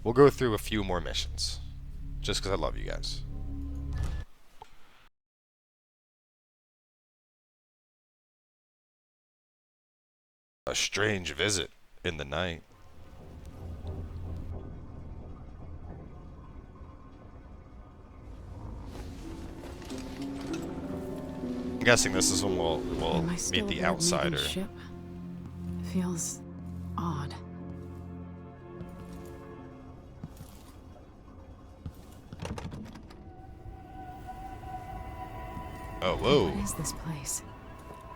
We'll go through a few more missions. Just because I love you guys. A strange visit in the night. I'm guessing this is when we'll meet the outsider. Ship? Feels odd. Oh, whoa. What is this place?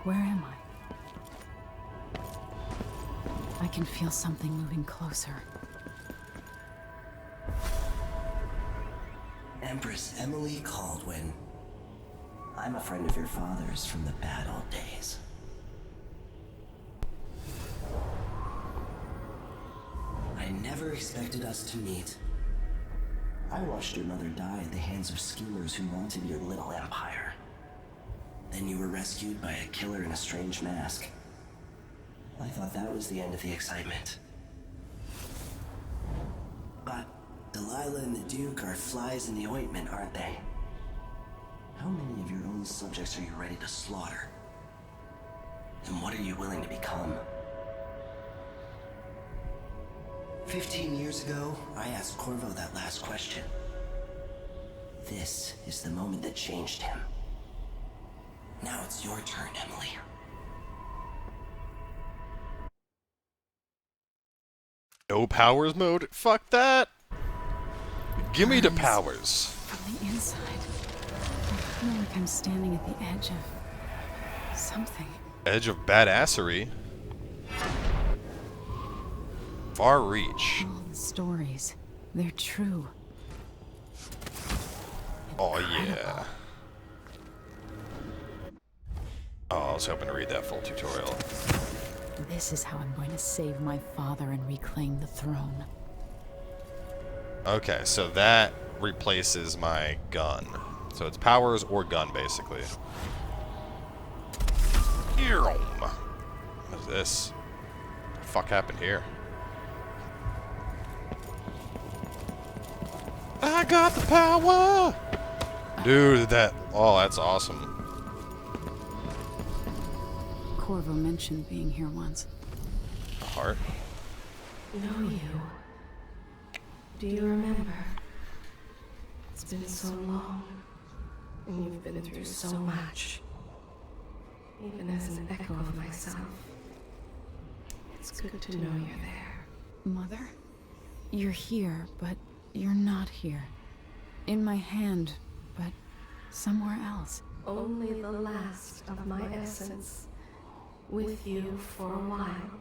Where am I? I can feel something moving closer. Empress Emily Kaldwin. I'm a friend of your father's from the bad old days. I never expected us to meet. I watched your mother die at the hands of schemers who wanted your little empire. Then you were rescued by a killer in a strange mask. I thought that was the end of the excitement. But Delilah and the Duke are flies in the ointment, aren't they? How many of your own subjects are you ready to slaughter? And what are you willing to become? 15 years ago, I asked Corvo that last question. This is the moment that changed him. Now it's your turn, Emily. No powers mode? Fuck that! Give me the powers! From the inside, I feel like I'm standing at the edge of something. Edge of badassery. Far reach. All the stories, they're true. Oh yeah. Oh, I was hoping to read that full tutorial. This is how I'm going to save my father and reclaim the throne. Okay, so that replaces my gun. So it's powers or gun, basically. What is this? What the fuck happened here? I got the power! Dude, that's awesome. Corvo mentioned being here once. A heart? Know you. Do you remember? It's been so long, and you've been through so much. Even as an echo of myself, it's good to know you're there. Mother? You're here, but you're not here. In my hand, but somewhere else. Only the last of my essence, with you for a while.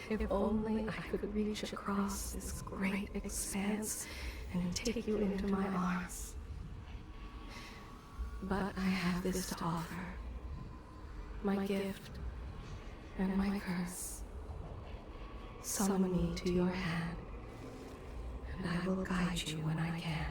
If only I could reach across this great expanse and take you into my arms. But I have this to offer. My gift and my curse. Summon me to your hand, and I will guide you when I can.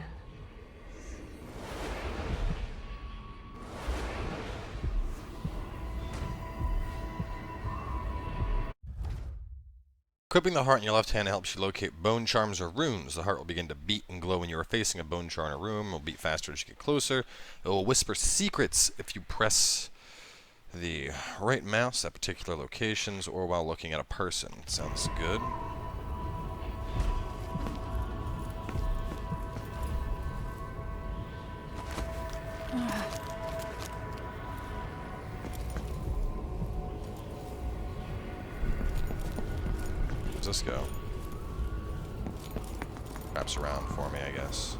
Equipping the heart in your left hand helps you locate bone charms or runes. The heart will begin to beat and glow when you are facing a bone charm in a room. It will beat faster as you get closer. It will whisper secrets if you press the right mouse at particular locations or while looking at a person. Sounds good. Where's this go? Wraps around for me, I guess.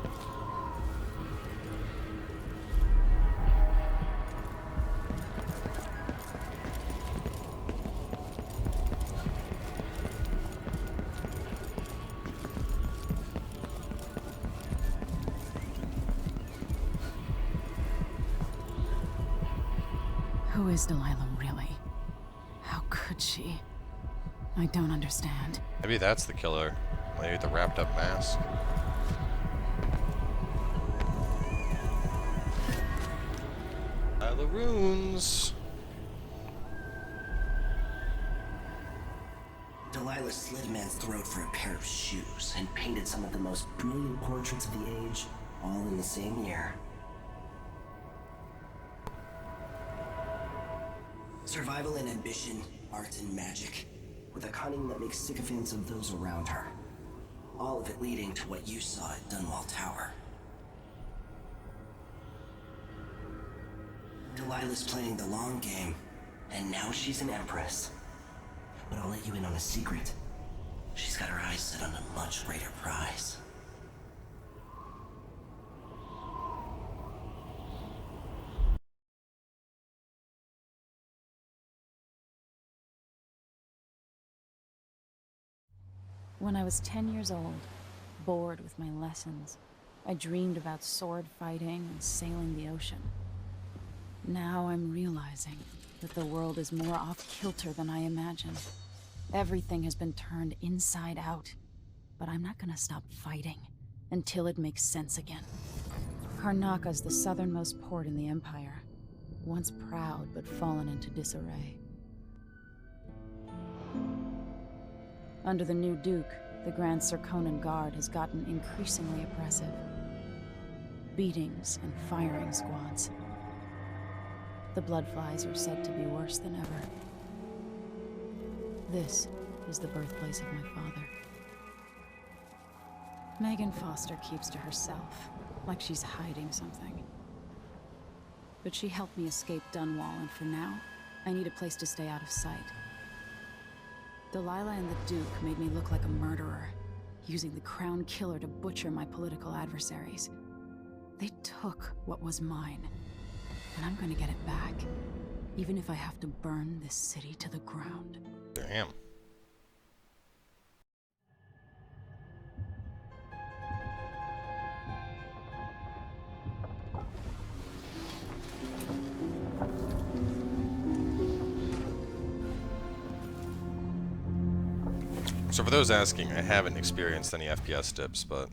Who is Delilah really? How could she? I don't understand. Maybe that's the killer. Maybe with the wrapped up mask. The runes. Delilah slit a man's throat for a pair of shoes and painted some of the most brilliant portraits of the age, all in the same year. Survival and ambition, art and magic, with a cunning that makes sycophants of those around her. All of it leading to what you saw at Dunwall Tower. Delilah's playing the long game, and now she's an empress. But I'll let you in on a secret. She's got her eyes set on a much greater prize. When I was 10 years old, bored with my lessons, I dreamed about sword fighting and sailing the ocean. Now I'm realizing that the world is more off-kilter than I imagined. Everything has been turned inside out, but I'm not gonna stop fighting until it makes sense again. Karnaca is the southernmost port in the Empire, once proud but fallen into disarray. Under the new Duke, the Grand Serkonan Guard has gotten increasingly oppressive. Beatings and firing squads. The Bloodflies are said to be worse than ever. This is the birthplace of my father. Megan Foster keeps to herself, like she's hiding something. But she helped me escape Dunwall, and for now, I need a place to stay out of sight. Delilah and the Duke made me look like a murderer, using the Crown Killer to butcher my political adversaries. They took what was mine, and I'm gonna get it back, even if I have to burn this city to the ground. Damn. So for those asking, I haven't experienced any FPS dips, but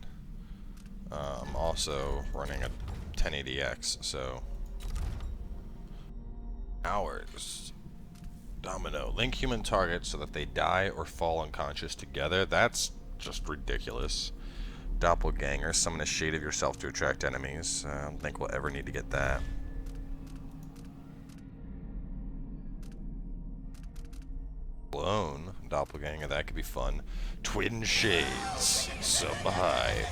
I'm also running a 1080X, so hours. Domino. Link human targets so that they die or fall unconscious together. That's just ridiculous. Doppelganger. Summon a shade of yourself to attract enemies. I don't think we'll ever need to get that. Clone. Doppelganger. That could be fun. Twin shades. Sub high.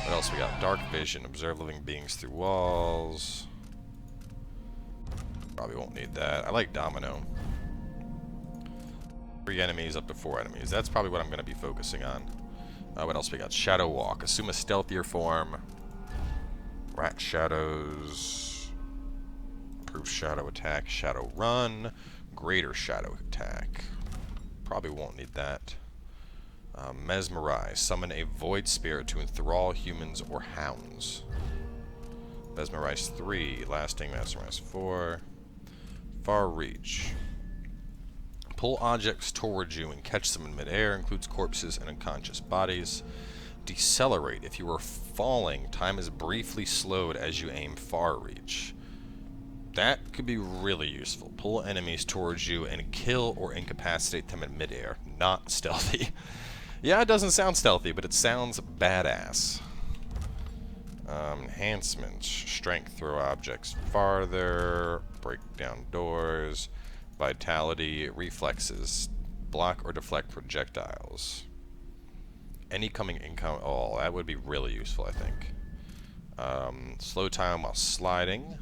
What else we got? Dark vision. Observe living beings through walls. Probably won't need that. I like Domino. 3 enemies up to 4 enemies. That's probably what I'm going to be focusing on. What else we got? Shadow Walk. Assume a stealthier form. Rat Shadows. Improve Shadow Attack. Shadow Run. Greater Shadow Attack. Probably won't need that. Mesmerize. Summon a Void Spirit to enthrall humans or hounds. Mesmerize 3. Lasting. Mesmerize 4. Far Reach. Pull objects towards you and catch them in midair. Includes corpses and unconscious bodies. Decelerate. If you are falling, time is briefly slowed as you aim Far Reach. That could be really useful. Pull enemies towards you and kill or incapacitate them in midair. Not stealthy. Yeah, it doesn't sound stealthy, but it sounds badass. Enhancements. Strength. Throw objects farther. Break down doors. Vitality. Reflexes. Block or deflect projectiles. Any coming income. Oh, that would be really useful, I think. Slow time while sliding.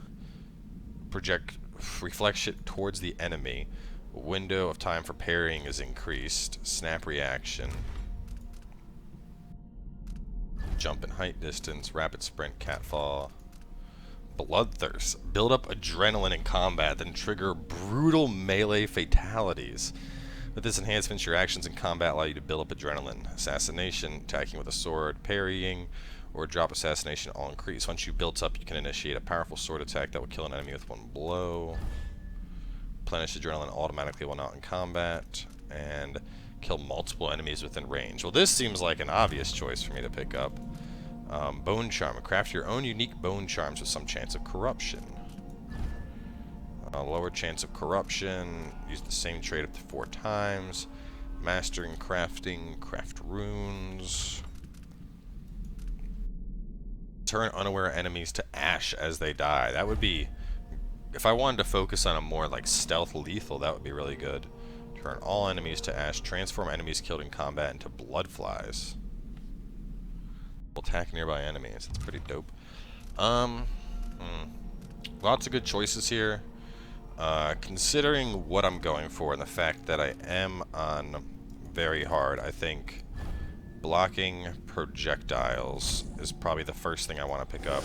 Project reflection towards the enemy. Window of time for parrying is increased. Snap reaction. Jump in height distance. Rapid sprint. Catfall. Bloodthirst. Build up adrenaline in combat, then trigger brutal melee fatalities. With this enhancement, your actions in combat allow you to build up adrenaline. Assassination. Attacking with a sword. Parrying. Or drop assassination all increase. Once you built up, you can initiate a powerful sword attack that will kill an enemy with 1 blow. Replenish adrenaline automatically while not in combat. And kill multiple enemies within range. Well, this seems like an obvious choice for me to pick up. Bone Charm. Craft your own unique bone charms with some chance of corruption. Lower chance of corruption. Use the same trait up to 4 times. Mastering crafting, craft runes. Turn unaware enemies to ash as they die. That would be, if I wanted to focus on a more like stealth lethal, that would be really good. Turn all enemies to ash. Transform enemies killed in combat into blood flies. Attack nearby enemies. That's pretty dope. Lots of good choices here. Considering what I'm going for and the fact that I am on very hard, I think blocking projectiles is probably the first thing I want to pick up.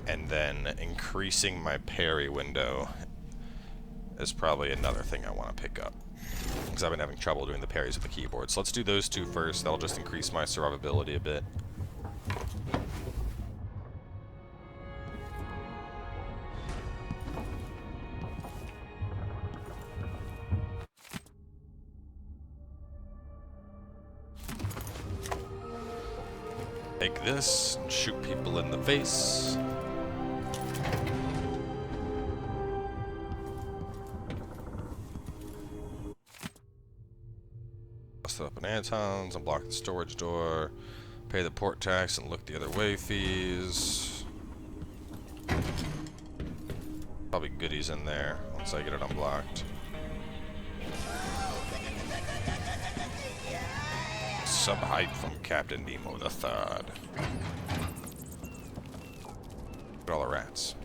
And then increasing my parry window is probably another thing I want to pick up, because I've been having trouble doing the parries with the keyboard. So let's do those two first. That'll just increase my survivability a bit. Take this and shoot people in the face. Bust up an Antons, unblock the storage door, pay the port tax and look the other way fees. Probably goodies in there once I get it unblocked. Sub-hype from Captain Nemo the Third. Look at all the rats.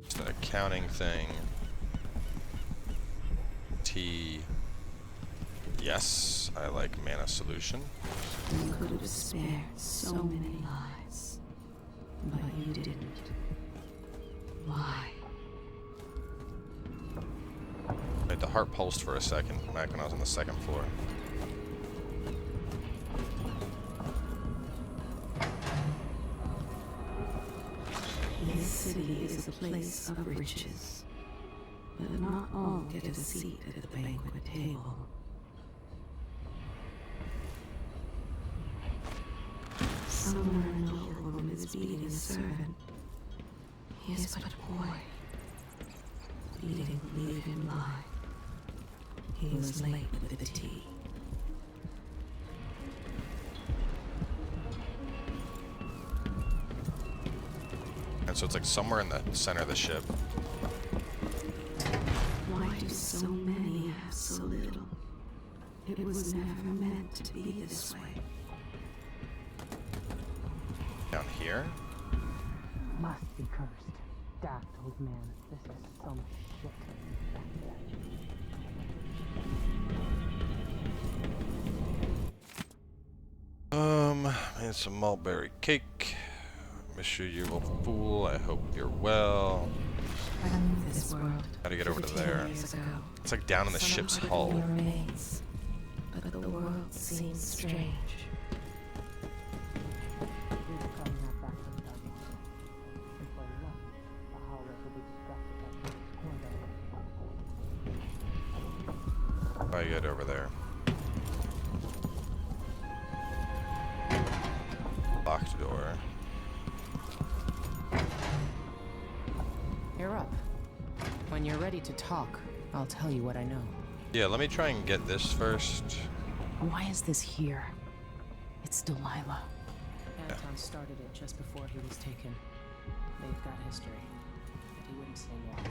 Just an accounting thing. T. Yes, I like mana solution. You could have spared so many lives, but you didn't. Why? Wait, the heart pulsed for a second back when I was on the second floor. This city is a place of riches, but not all get a seat at the banquet table. Somewhere an old woman is beating a servant. He is but a boy. He didn't leave him lie. He was late with the tea. And so it's like somewhere in the center of the ship. Why do so many have so little? It was never meant to be this way. Down here? Must be cursed. Daft old man. This is some shit. Made some mulberry cake. Monsieur, you little fool. I hope you're well. I knew this world. How to get over to there? Years ago. It's like down in the ship's hull. Remains, but the world seems strange. How do you get over there? Locked door. You're up. When you're ready to talk, I'll tell you what I know. Yeah, let me try and get this first. Why is this here? It's Delilah. Anton started it just before he was taken. They've got history, but he wouldn't say why.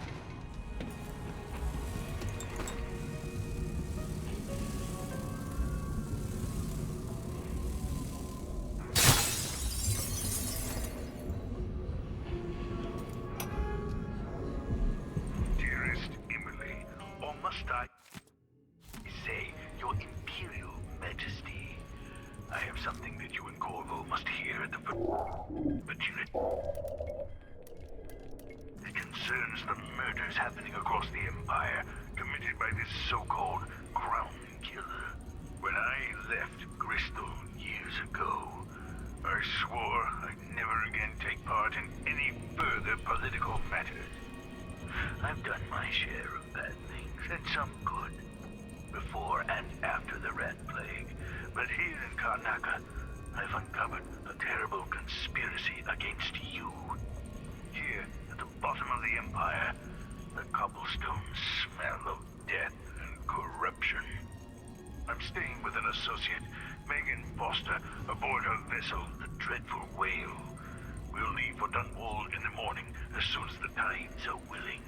Dearest Emily, or must I say, Your Imperial Majesty, I have something that you and Corvo must hear at the opportunity. It concerns the murders happening across the Empire, committed by this so-called Crown Killer. When I left Bristol years ago, I swore I'd never again take part in any further political matters. I've done my share of bad things, and some good, before and after the Rat Plague. But here in Karnaca, I've uncovered a terrible conspiracy against you. Yellowstone smell of death and corruption. I'm staying with an associate, Megan Foster, aboard her vessel, the Dreadful Whale. We'll leave for Dunwall in the morning, as soon as the tides are willing.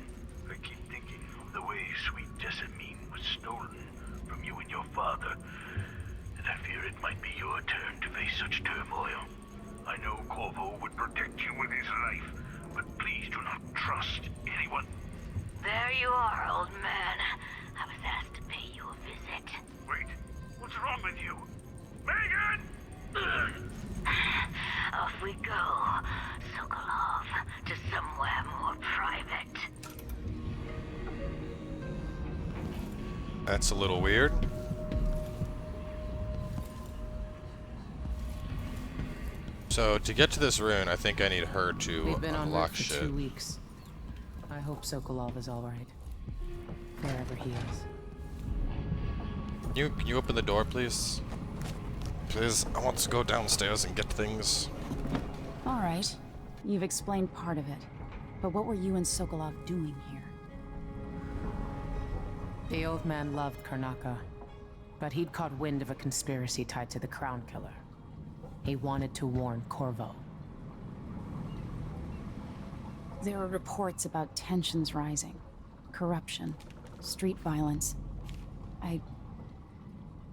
I keep thinking of the way sweet Jessamine was stolen from you and your father, and I fear it might be your turn to face such turmoil. I know Corvo would protect you with his life, but please do not trust anyone. There you are, old man. I was asked to pay you a visit. Wait, what's wrong with you? Megan! Off we go, Sokolov, to somewhere more private. That's a little weird. So to get to this rune, I think I need her to We've been on route unlock for shit. 2 weeks. I hope Sokolov is all right, wherever he is. Can you open the door, please? Please, I want to go downstairs and get things. All right. You've explained part of it. But what were you and Sokolov doing here? The old man loved Karnaca, but he'd caught wind of a conspiracy tied to the Crown Killer. He wanted to warn Corvo. There are reports about tensions rising, corruption, street violence. I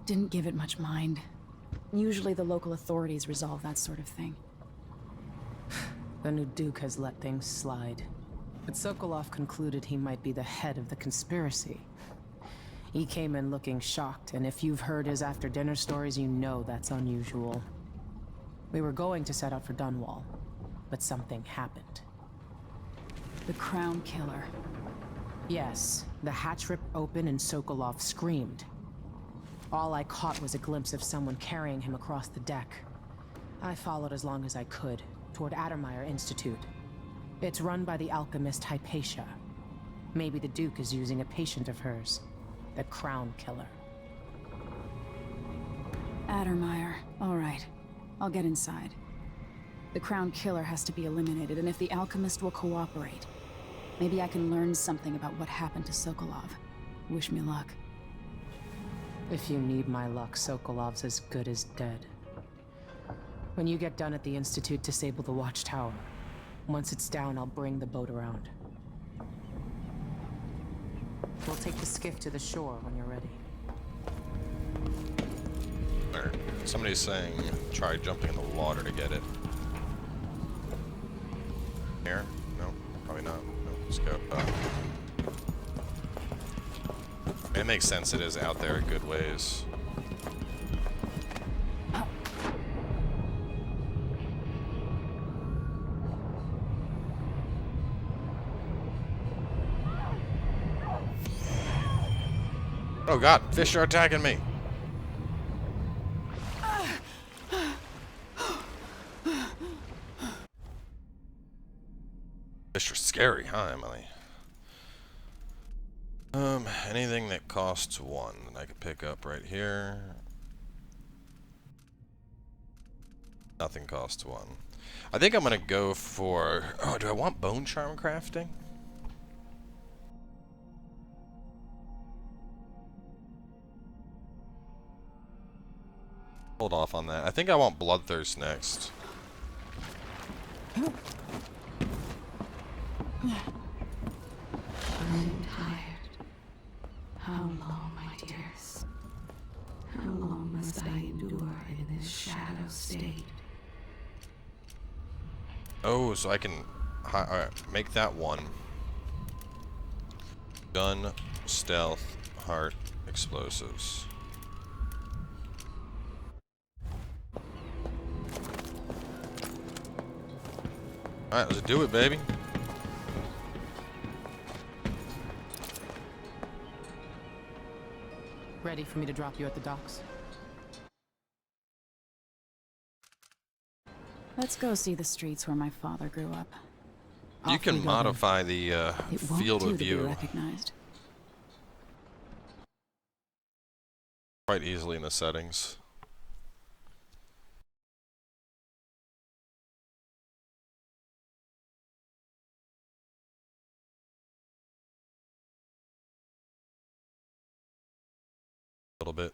didn't give it much mind. Usually the local authorities resolve that sort of thing. The new Duke has let things slide, but Sokolov concluded he might be the head of the conspiracy. He came in looking shocked, and if you've heard his after-dinner stories, you know that's unusual. We were going to set out for Dunwall, but something happened. The Crown Killer. Yes, the hatch ripped open and Sokolov screamed. All I caught was a glimpse of someone carrying him across the deck. I followed as long as I could, toward Addermeyer Institute. It's run by the alchemist Hypatia. Maybe the Duke is using a patient of hers, the Crown Killer. Addermeyer. All right. I'll get inside. The Crown Killer has to be eliminated, and if the alchemist will cooperate, maybe I can learn something about what happened to Sokolov. Wish me luck. If you need my luck, Sokolov's as good as dead. When you get done at the Institute, disable the watchtower. Once it's down, I'll bring the boat around. We'll take the skiff to the shore when you're ready. Or somebody's saying try jumping in the water to get it. Here? No, probably not. No, let's go. It makes sense. It is out there a good ways. Oh god, fish are attacking me. Fish are scary, huh, Emily? Anything that costs 1 that I could pick up right here. Nothing costs 1. I think I'm gonna go for... Oh, do I want bone charm crafting? Hold off on that. I think I want bloodthirst next. I'm tired. How long, my dears? How long must I endure in this shadow state? Oh, so I can make that 1. Gun, stealth, heart, explosives. Alright, let's do it, baby. Ready for me to drop you at the docks? Let's go see the streets where my father grew up. You Off we can go, modify the then. It won't field do of to be view recognized. quite easily in the settings. little bit.